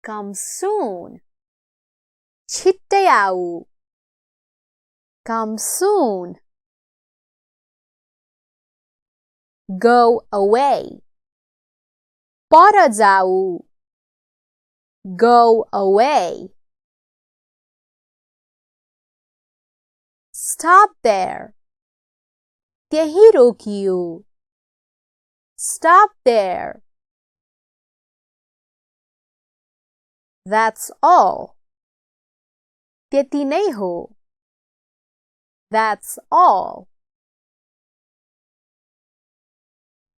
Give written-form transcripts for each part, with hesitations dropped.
Come soon. छिट्टै आऊ. Come soon. Go away. पर जाऊ. Go away. Stop there. त्यही रोकियो. Stop there. That's all. त्यति नै हो. That's all.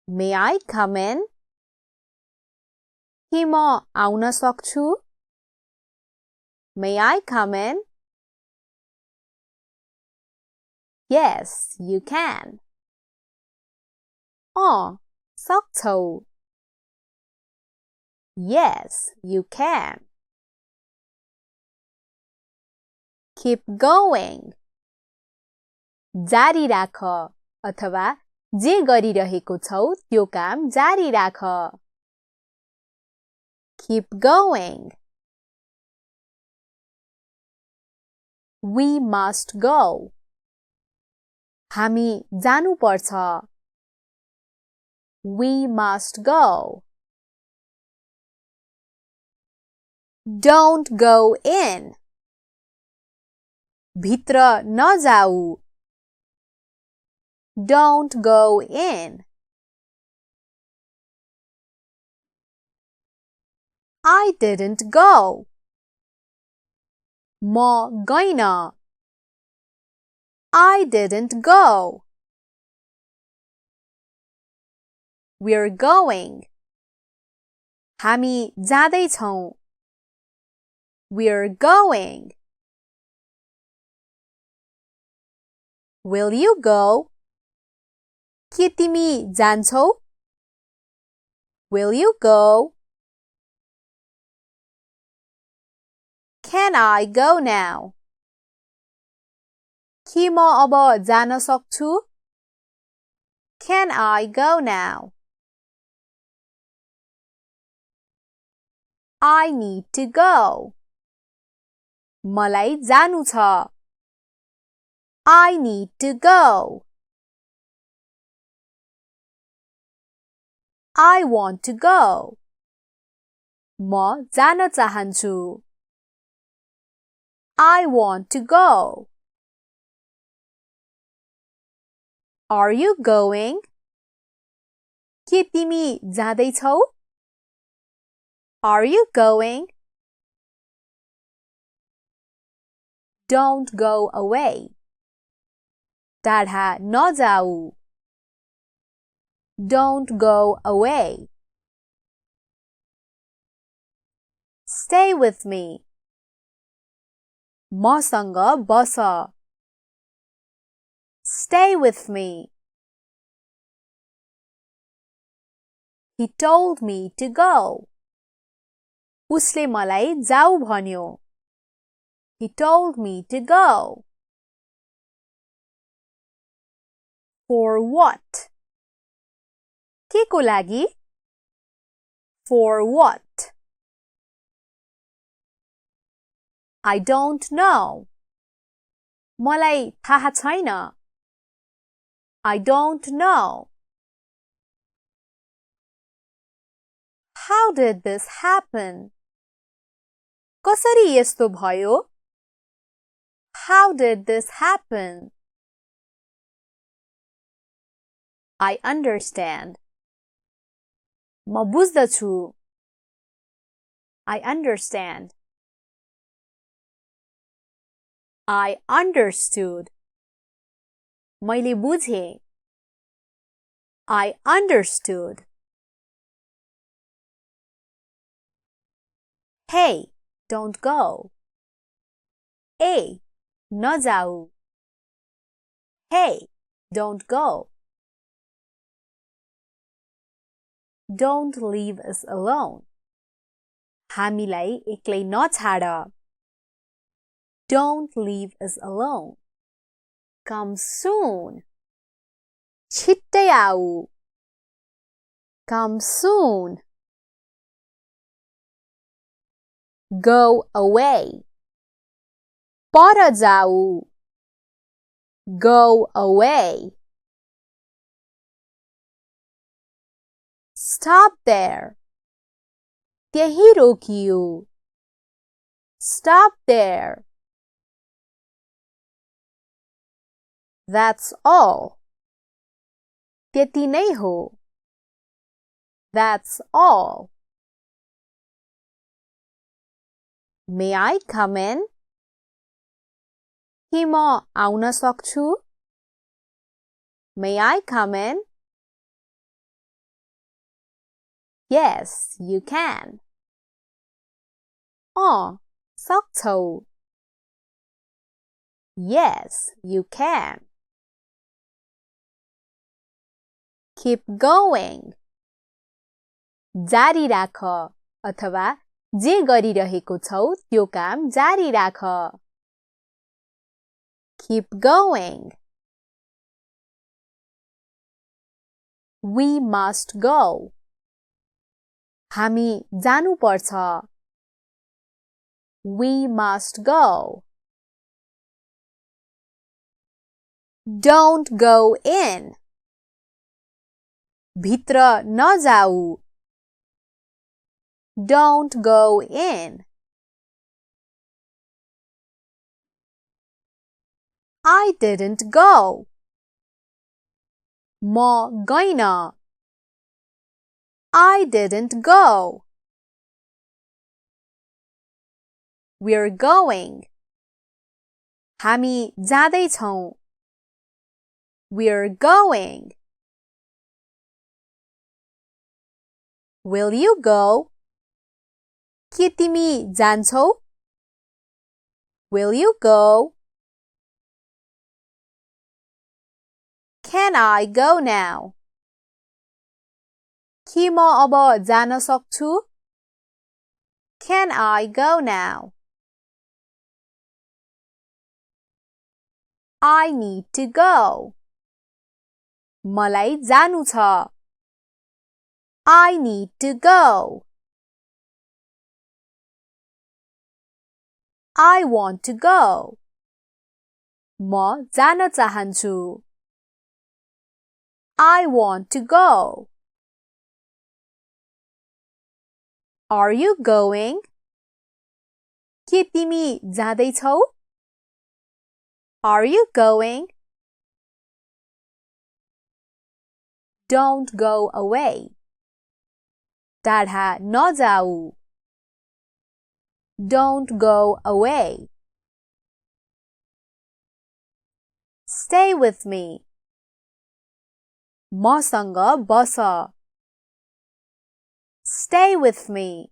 May I come in? के म आउन सक्छु? May I come in? Yes, you can. सक्छौ. Yes, you can. Keep going. जारी राख अथवा जे गरिरहेको छौ त्यो काम जारी राख. Keep going. We must go. हामी जानु पर्छ. We must go. Don't go in. भित्र नजाऊ. Don't go in. I didn't go. म गइन. I didn't go. We're going. हामी जाँदै छौं. We're going. Will you go? के तिमी जान्छौ? Will you go? Can I go now? के म अब जान सक्छु? Can I go now? I need to go. मलाई जानु छ. I need to go. I want to go. म जान चाहन्छु. I want to go. Are you going? के तिमी जाँदैछौ? Are you going? Don't go away. टाढा नजाऊ. Don't go away. Stay with me. मसँग बस. Stay with me. He told me to go. उसले मलाई जाऊ भन्यो. He told me to go. For what? के को लागि? For what? I don't know. मलाई थाहा छैन. I don't know. How did this happen? कसरी यस्तो भयो? How did this happen? I understand. म बुझ्दछु. I understand. I understood. मैले बुझे. I understood. Hey, don't go. A, नजाऊ. Hey, don't go. Don't leave us alone. हामीलाई एक्लै नछाड. Don't leave us alone. Come soon. छिट्टै आऊ. Come soon. Go away. पर जाऊ. Go away. Stop there. त्यही रोकियो. Stop there. That's all. त्यति नै हो. That's all. May I come in? के म आउन सक्छु? May I come in? Yes, you can. सक्छौ. Yes, you can. Keep going. जारी राख अथवा जे गरिरहेको छौ त्यो काम जारी राख. Keep going. We must go. हामी जानु पर्छ. We must go. Don't go in. भित्र नजाऊ. Don't go in. I didn't go. म गइन. I didn't go. We're going. हामी जाँदैछौँ. We're going. Will you go? के तिमी जान्छौ? Will you go? Can I go now? के म अब जान सक्छु? Can I go now? I need to go. मलाई जानु छ. I need to go. I want to go. म जान चाहन्छु. I want to go. Are you going? के तिमी जाँदैछौ? Are you going? Don't go away. टाढा नजाऊ. Don't go away. Stay with me. मसँग बस. Stay with me.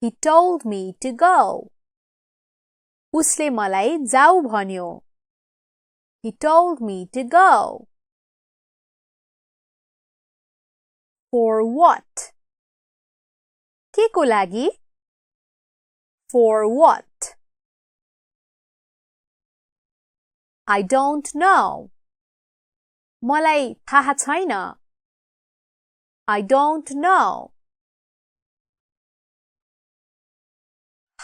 He told me to go. उसले मलाई जाऊ भन्यो. He told me to go. For what? के को लागि? For what? I don't know. मलाई थाहा छैन. I don't know.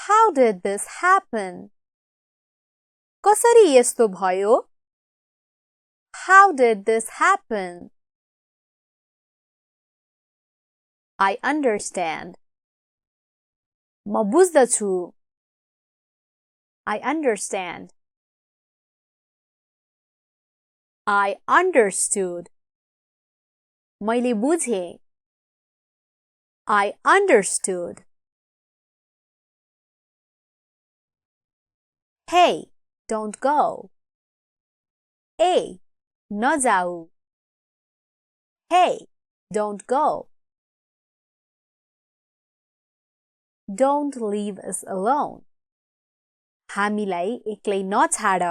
How did this happen? कसरी यस्तो भयो? How did this happen? I understand. म बुझ्दछु. I understand. I understood. मैले बुझे. I understood. Hey, don't go. A, नजाऊ. Hey, don't go. Don't leave us alone. हामीलाई एक्लै नछाड.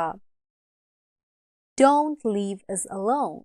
Don't leave us alone.